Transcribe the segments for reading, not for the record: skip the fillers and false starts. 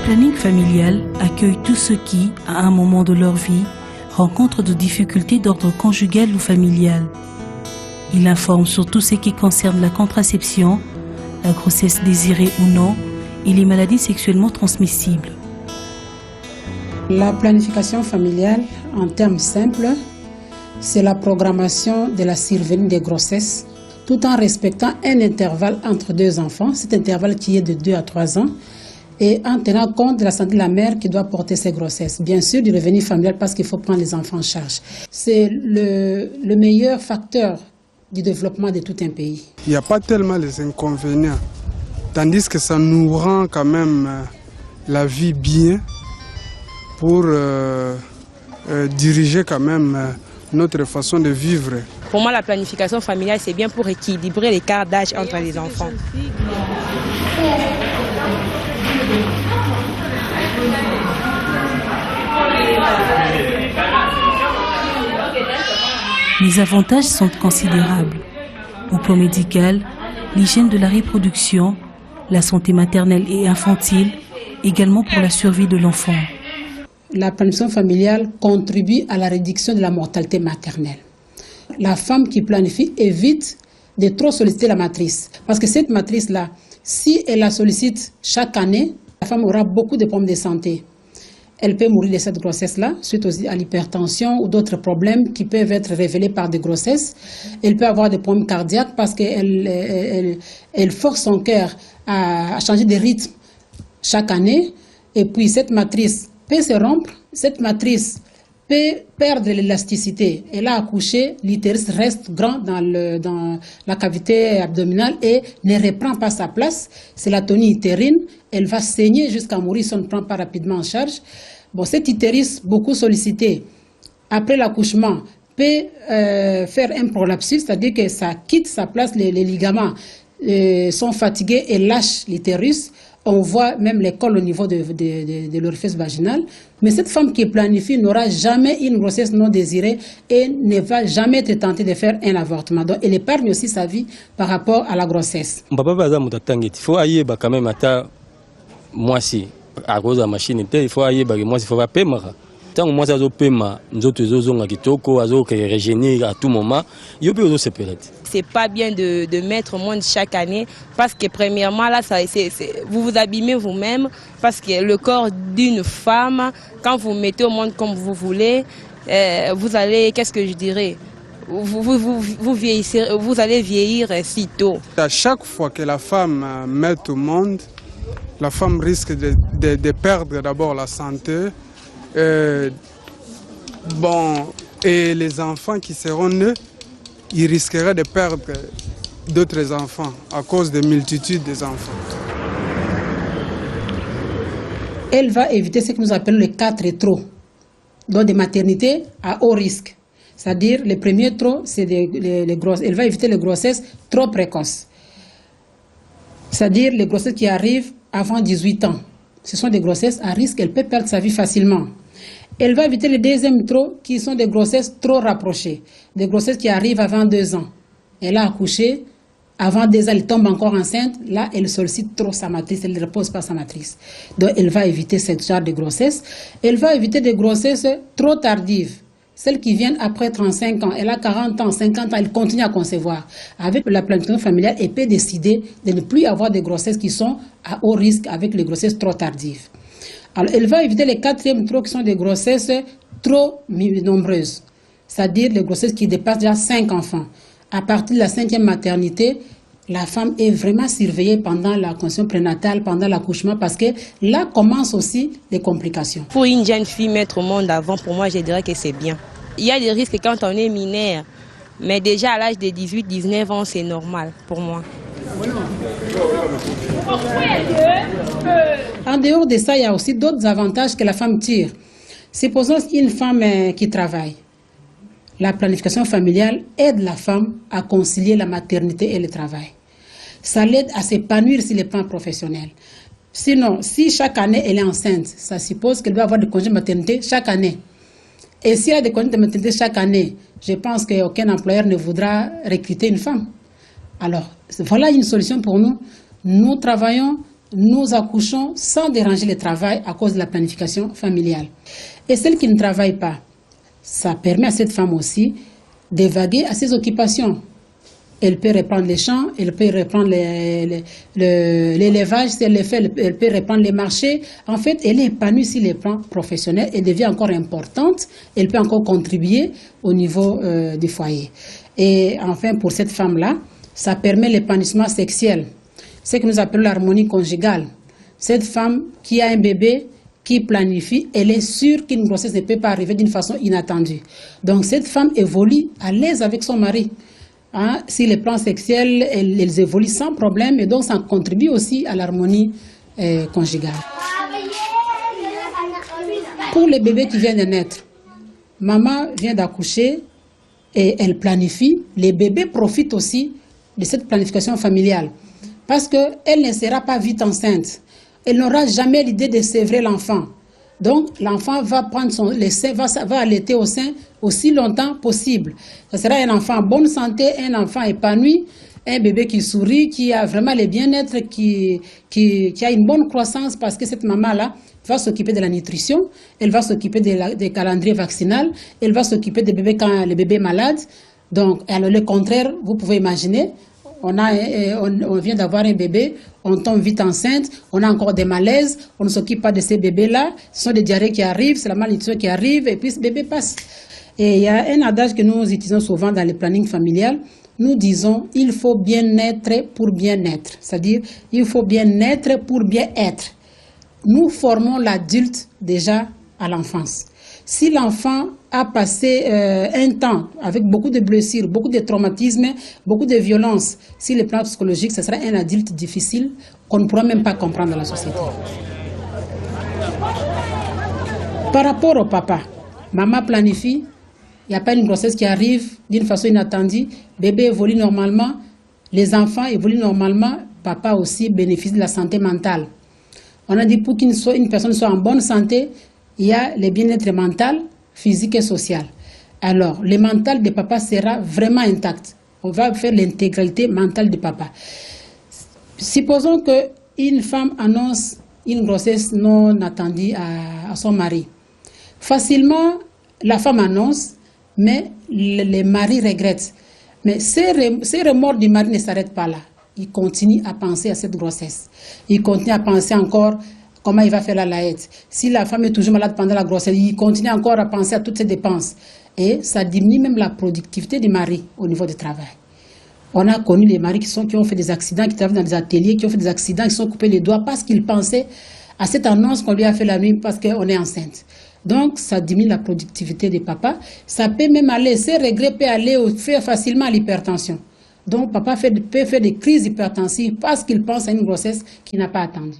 planning familial accueille tous ceux qui, à un moment de leur vie, rencontrent des difficultés d'ordre conjugal ou familial. Il informe sur tout ce qui concerne la contraception, la grossesse désirée ou non et les maladies sexuellement transmissibles. La planification familiale, en termes simples, c'est la programmation de la survenue des grossesses, tout en respectant un intervalle entre deux enfants, cet intervalle qui est de 2 à 3 ans, et en tenant compte de la santé de la mère qui doit porter ses grossesses. Bien sûr, du revenu familial parce qu'il faut prendre les enfants en charge. C'est le meilleur facteur du développement de tout un pays. Il n'y a pas tellement les inconvénients, tandis que ça nous rend quand même la vie bien pour diriger quand même notre façon de vivre. Pour moi, la planification familiale, c'est bien pour équilibrer l'écart d'âge entre les enfants. Les avantages sont considérables. Au plan médical, l'hygiène de la reproduction, la santé maternelle et infantile, également pour la survie de l'enfant. La planification familiale contribue à la réduction de la mortalité maternelle. La femme qui planifie évite de trop solliciter la matrice. Parce que cette matrice-là, si elle la sollicite chaque année, la femme aura beaucoup de problèmes de santé. Elle peut mourir de cette grossesse-là, suite aussi à l'hypertension ou d'autres problèmes qui peuvent être révélés par des grossesses. Elle peut avoir des problèmes cardiaques parce qu'elle force son cœur à changer de rythme chaque année. Et puis cette matrice peut se rompre, cette matrice peut perdre l'élasticité. Elle a accouché, l'utérus reste grand dans la cavité abdominale et ne reprend pas sa place. C'est l'atonie utérine. Elle va saigner jusqu'à mourir si on ne prend pas rapidement en charge. Bon, cet utérus, beaucoup sollicité, après l'accouchement, peut faire un prolapsus, c'est-à-dire que ça quitte sa place, les ligaments sont fatigués et lâchent l'utérus. On voit même les cols au niveau de l'orifice vaginal. Mais cette femme qui planifie n'aura jamais une grossesse non désirée et ne va jamais être tentée de faire un avortement. Donc, elle épargne aussi sa vie par rapport à la grossesse. Il faut aller quand même moi si à cause de la machine il faut aller moi il faut pas payer tant moi ça zo paiement nous autres zozonga kitoko azo que régénérer à tout moment yo peut se perdre. C'est pas bien de mettre moins chaque année parce que premièrement là vous vous abîmez vous-même parce que le corps d'une femme quand vous mettez au monde comme vous voulez vous allez qu'est-ce que je dirais vous vieillissez, vous allez vieillir si tôt. À chaque fois que la femme met au monde, la femme risque de perdre d'abord la santé. Et les enfants qui seront nés, ils risqueraient de perdre d'autres enfants à cause de multitudes des enfants. Elle va éviter ce que nous appelons les 4 trop, donc des maternités à haut risque. C'est-à-dire, les premiers trop, c'est les grosses. Elle va éviter les grossesses trop précoces. C'est-à-dire les grossesses qui arrivent avant 18 ans. Ce sont des grossesses à risque, elle peut perdre sa vie facilement. Elle va éviter les deuxièmes trop, qui sont des grossesses trop rapprochées. Des grossesses qui arrivent avant 2 ans. Elle a accouché, avant 2 ans, elle tombe encore enceinte. Là, elle sollicite trop sa matrice, elle ne repose pas sa matrice. Donc, elle va éviter ce genre de grossesse. Elle va éviter des grossesses trop tardives. Celles qui viennent après 35 ans, elle a 40 ans, 50 ans, elle continue à concevoir. Avec la planification familiale, elle peut décider de ne plus avoir des grossesses qui sont à haut risque avec les grossesses trop tardives. Alors, elle va éviter les 4e trop qui sont des grossesses trop nombreuses. C'est-à-dire les grossesses qui dépassent déjà 5 enfants. À partir de la 5e maternité, la femme est vraiment surveillée pendant la conception prénatale, pendant l'accouchement, parce que là commencent aussi les complications. Pour une jeune fille mettre au monde avant, pour moi, je dirais que c'est bien. Il y a des risques quand on est mineur, mais déjà à l'âge de 18-19 ans, c'est normal pour moi. En dehors de ça, il y a aussi d'autres avantages que la femme tire. Supposons une femme qui travaille. La planification familiale aide la femme à concilier la maternité et le travail. Ça l'aide à s'épanouir sur le plan professionnel. Sinon, si chaque année elle est enceinte, ça suppose qu'elle doit avoir des congés de maternité chaque année. Et s'il y a des congés de maternité chaque année, je pense qu'aucun employeur ne voudra recruter une femme. Alors, voilà une solution pour nous. Nous travaillons nous accouchons sans déranger le travail à cause de la planification familiale. Et celles qui ne travaillent pas, ça permet à cette femme aussi d'évaguer à ses occupations. Elle peut reprendre les champs, elle peut reprendre l'élevage, si elle le fait, elle peut reprendre les marchés. En fait, elle est épanouie sur les plans professionnels, elle devient encore importante, elle peut encore contribuer au niveau du foyer. Et enfin, pour cette femme-là, ça permet l'épanouissement sexuel, ce que nous appelons l'harmonie conjugale. Cette femme qui a un bébé, qui planifie, elle est sûre qu'une grossesse ne peut pas arriver d'une façon inattendue. Donc cette femme évolue à l'aise avec son mari. Hein, si les plans sexuels, elles évoluent sans problème et donc ça contribue aussi à l'harmonie conjugale. Pour les bébés qui viennent de naître, maman vient d'accoucher et elle planifie. Les bébés profitent aussi de cette planification familiale parce qu'elle ne sera pas vite enceinte. Elle n'aura jamais l'idée de sévrer l'enfant. Donc, l'enfant va prendre le sein, va allaiter au sein aussi longtemps possible. Ce sera un enfant en bonne santé, un enfant épanoui, un bébé qui sourit, qui a vraiment le bien-être, qui a une bonne croissance parce que cette maman-là va s'occuper de la nutrition, elle va s'occuper des calendriers vaccinaux, elle va s'occuper des bébés quand le bébé est malade. Donc, alors, le contraire, vous pouvez imaginer. On vient d'avoir un bébé, on tombe vite enceinte, on a encore des malaises, on ne s'occupe pas de ces bébés-là, ce sont des diarrhées qui arrivent, c'est la malnutrition qui arrive et puis ce bébé passe. Et il y a un adage que nous utilisons souvent dans le planning familial, nous disons il faut bien naître pour bien être, c'est-à-dire il faut bien naître pour bien être. Nous formons l'adulte déjà à l'enfance. Si l'enfant a passé un temps avec beaucoup de blessures, beaucoup de traumatismes, beaucoup de violences, sur le plan psychologique, ce sera un adulte difficile qu'on ne pourra même pas comprendre dans la société. Par rapport au papa, maman planifie, il n'y a pas une grossesse qui arrive d'une façon inattendue, bébé évolue normalement, les enfants évoluent normalement, papa aussi bénéficie de la santé mentale. On a dit pour qu'une personne soit en bonne santé, il y a le bien-être mental, physique et social. Alors, le mental de papa sera vraiment intact. On va faire l'intégralité mentale de papa. Supposons qu'une femme annonce une grossesse non attendue à son mari. Facilement, la femme annonce, mais le mari regrette. Mais ces remords du mari ne s'arrêtent pas là. Il continue à penser à cette grossesse. Il continue à penser encore comment il va faire la laïette. Si la femme est toujours malade pendant la grossesse, il continue encore à penser à toutes ses dépenses. Et ça diminue même la productivité du mari au niveau du travail. On a connu les maris qui ont fait des accidents, qui travaillent dans des ateliers, qui ont fait des accidents, qui se sont coupés les doigts parce qu'ils pensaient à cette annonce qu'on lui a fait la nuit parce qu'on est enceinte. Donc, ça diminue la productivité des papas. Ça peut même aller, ces regrets peuvent aller facilement à l'hypertension. Donc, papa peut faire des crises hypertensives parce qu'il pense à une grossesse qu'il n'a pas attendue.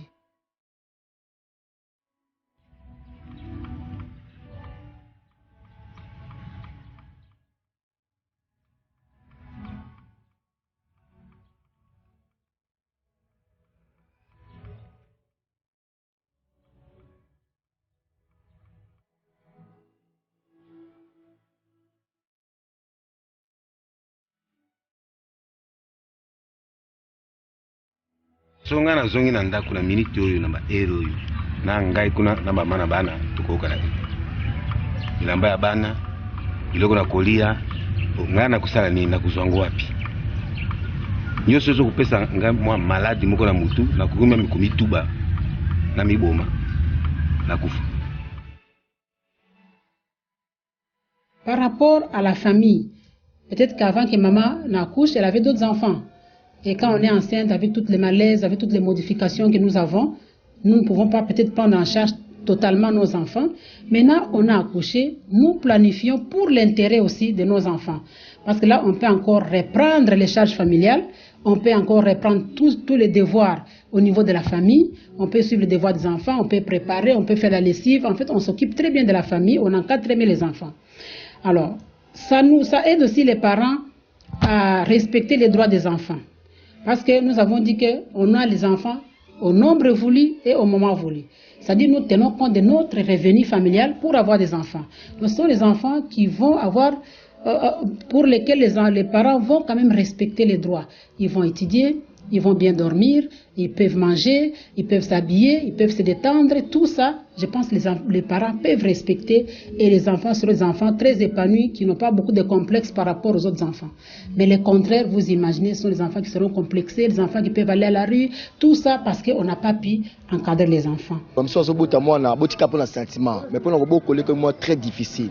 Songa na zongi na ndako na minute oyo na maere oyo na ngai kuna na mama na bana tukoka na bilamba ya bana biloko na kolia ngai na kusala nini na kuzwango wapi nyonso zo kupesa ngai mwa maladi moko na mutu na kuguma mikumi tuba na miboma na kufa. Par rapport à la famille, peut-être qu'avant que maman n'accouche, elle avait d'autres enfants. Et quand on est enceinte, avec toutes les malaises, avec toutes les modifications que nous avons, nous ne pouvons pas peut-être prendre en charge totalement nos enfants. Maintenant, on a accouché, nous planifions pour l'intérêt aussi de nos enfants. Parce que là, on peut encore reprendre les charges familiales, on peut encore reprendre tous les devoirs au niveau de la famille, on peut suivre les devoirs des enfants, on peut préparer, on peut faire la lessive. En fait, on s'occupe très bien de la famille, on encadre très bien les enfants. Alors, ça aide aussi les parents à respecter les droits des enfants. Parce que nous avons dit qu'on a les enfants au nombre voulu et au moment voulu. C'est-à-dire nous tenons compte de notre revenu familial pour avoir des enfants. Ce sont les enfants qui vont avoir, pour lesquels les parents vont quand même respecter les droits. Ils vont étudier, ils vont bien dormir, ils peuvent manger, ils peuvent s'habiller, ils peuvent se détendre. Tout ça, je pense que les parents peuvent respecter et les enfants seront des enfants très épanouis qui n'ont pas beaucoup de complexes par rapport aux autres enfants. Mais le contraire, vous imaginez, ce sont les enfants qui seront complexés, les enfants qui peuvent aller à la rue, tout ça parce qu'on n'a pas pu encadrer les enfants. Comme ça, moi, on a un sentiment, mais pour nous, c'est très difficile.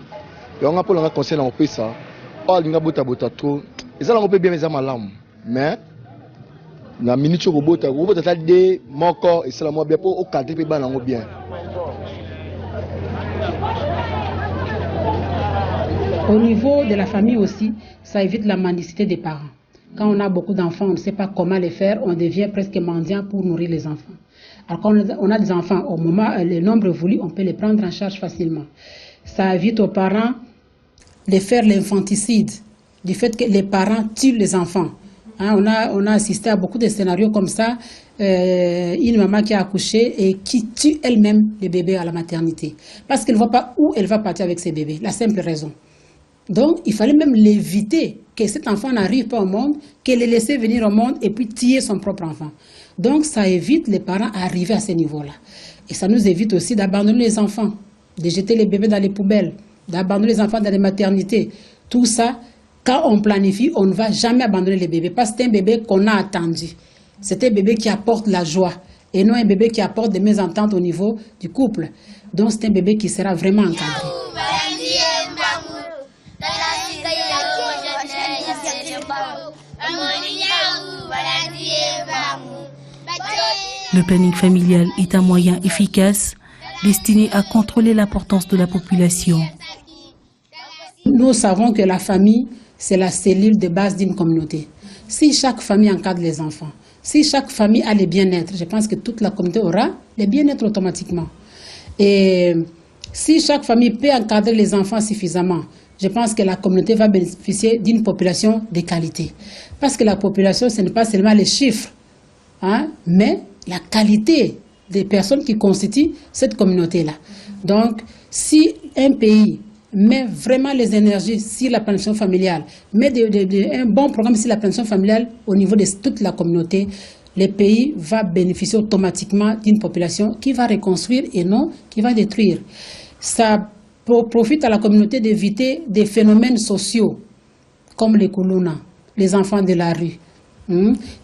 Et on a pour le conseil dans le ça. Oh, il y a trop. Et ça, on peut bien les malams. Mais, na minute robot a des mon corps et c'est la moi bien pour au cadre bien. Au niveau de la famille aussi, ça évite la mendicité des parents. Quand on a beaucoup d'enfants, on ne sait pas comment les faire, on devient presque mendiant pour nourrir les enfants. Alors quand on a des enfants, au moment, le nombre voulu, on peut les prendre en charge facilement. Ça évite aux parents de faire l'infanticide, du fait que les parents tuent les enfants. Hein, on a assisté à beaucoup de scénarios comme ça, une maman qui a accouché et qui tue elle-même le bébé à la maternité. Parce qu'elle ne voit pas où elle va partir avec ses bébés, la simple raison. Donc, il fallait même l'éviter, que cet enfant n'arrive pas au monde, qu'elle le laisse venir au monde et puis tuer son propre enfant. Donc, ça évite les parents à arriver à ce niveau-là. Et ça nous évite aussi d'abandonner les enfants, de jeter les bébés dans les poubelles, d'abandonner les enfants dans les maternités. Tout ça, quand on planifie, on ne va jamais abandonner les bébés. Parce que c'est un bébé qu'on a attendu. C'est un bébé qui apporte la joie. Et non un bébé qui apporte des mésententes au niveau du couple. Donc, c'est un bébé qui sera vraiment encadré. Le planning familial est un moyen efficace destiné à contrôler l'importance de la population. Nous savons que la famille, c'est la cellule de base d'une communauté. Si chaque famille encadre les enfants, si chaque famille a le bien-être, je pense que toute la communauté aura le bien-être automatiquement. Et si chaque famille peut encadrer les enfants suffisamment, je pense que la communauté va bénéficier d'une population de qualité. Parce que la population, ce n'est pas seulement les chiffres, hein, mais la qualité des personnes qui constituent cette communauté-là. Donc, si un pays met vraiment les énergies sur la planification familiale, met un bon programme sur la planification familiale au niveau de toute la communauté, le pays va bénéficier automatiquement d'une population qui va reconstruire et non qui va détruire. Ça profite à la communauté d'éviter des phénomènes sociaux comme les koulouna, les enfants de la rue,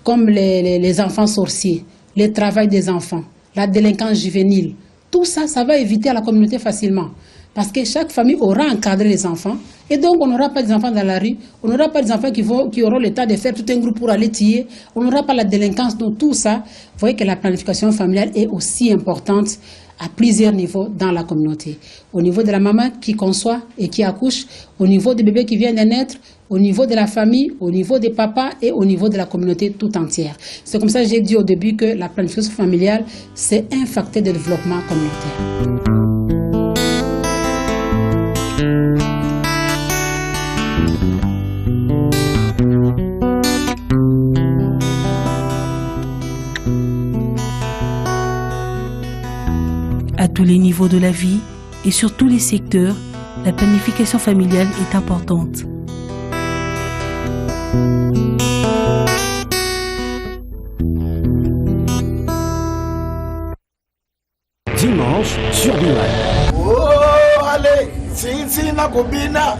comme les enfants sorciers, le travail des enfants, la délinquance juvénile. Tout ça, ça va éviter à la communauté facilement. Parce que chaque famille aura encadré les enfants. Et donc, on n'aura pas des enfants dans la rue. On n'aura pas des enfants qui auront le temps de faire tout un groupe pour aller tuer. On n'aura pas la délinquance. Donc, tout ça, vous voyez que la planification familiale est aussi importante à plusieurs niveaux dans la communauté. Au niveau de la maman qui conçoit et qui accouche, au niveau des bébés qui viennent de naître, au niveau de la famille, au niveau des papas et au niveau de la communauté tout entière. C'est comme ça que j'ai dit au début que la planification familiale, c'est un facteur de développement communautaire. À tous les niveaux de la vie et sur tous les secteurs, la planification familiale est importante. Dimanche sur Bilan. Oh, allez, sinsi nakobina,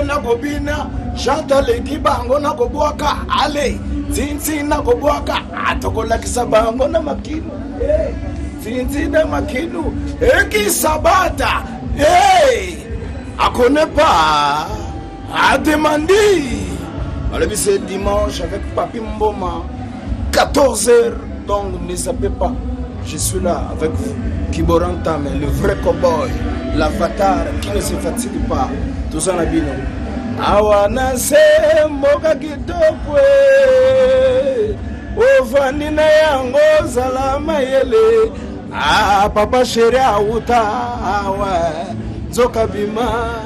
nakobina, chanta leki bango nakoboaka, allez, sinsi nakoboaka, atokolakisa bango na makino, sinsi na makino, eki sabata, à connaît pas, à demander. Alors c'est dimanche avec Papi Mboma, 14h, donc ne sapez pas. Je suis là avec vous, Kiboranta, mais le vrai cowboy, l'avatar qui ne se fatigue pas. Tout ça, Nabino. Awana se moka kitokwe, ofanina yango salama yele. Ah, papa chéri auta, awa, zoka bima.